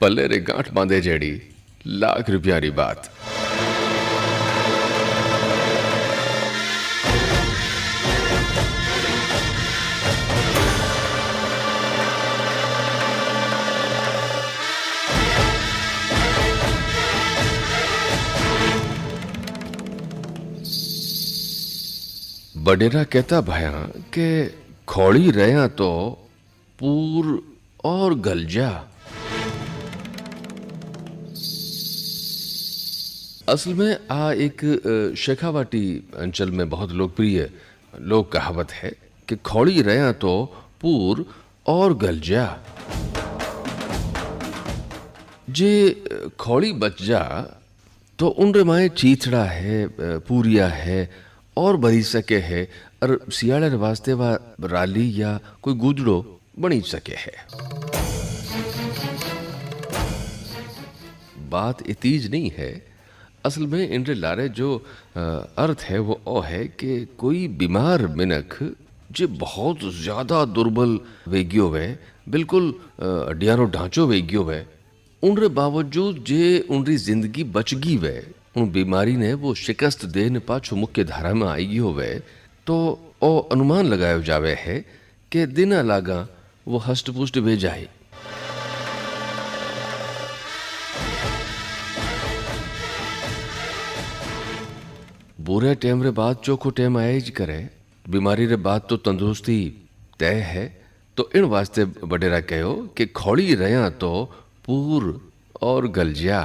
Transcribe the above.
पल्ले रे गांठ बांधे जेड़ी लाख रुपया री बात। बडेरा कहता भया के खोड़ी रहा तो पूर और गलजा। असल में आ एक शेखावाटी अंचल में बहुत लोकप्रिय लोक कहावत है कि खोड़ी रहा तो पूर और गलजा। जे खोड़ी बच जा तो उनरे माए चीथड़ा है, पूरिया है और बरी सके है और सियाड़े वास्ते वा राली या कोई गुजड़ो बनी सके है। बात इतीज नहीं है। असल में इनरे लारे जो अर्थ है वो ओ है कि कोई बीमार मिनख जे बहुत ज्यादा दुर्बल वेगियो वे, बिल्कुल अडियारो ढांचो वेगियो वे, उनरे बावजूद जे उनरी जिंदगी बच गई वे, उन बीमारी ने वो शिकस्त देने पाछो मुख्य धारा में आई होवे, तो ओ अनुमान लगायो जावे है कि दिन लागा वो हष्ट पुष्ट वे जाए। बुरे टाइम रे बाद चोखो टाइम आया ही करे, बीमारी रे बाद तो तंदुरुस्ती तय है। तो इन वास्ते बडेरा कहो कि खोड़ी रहा तो पूर और गलजिया।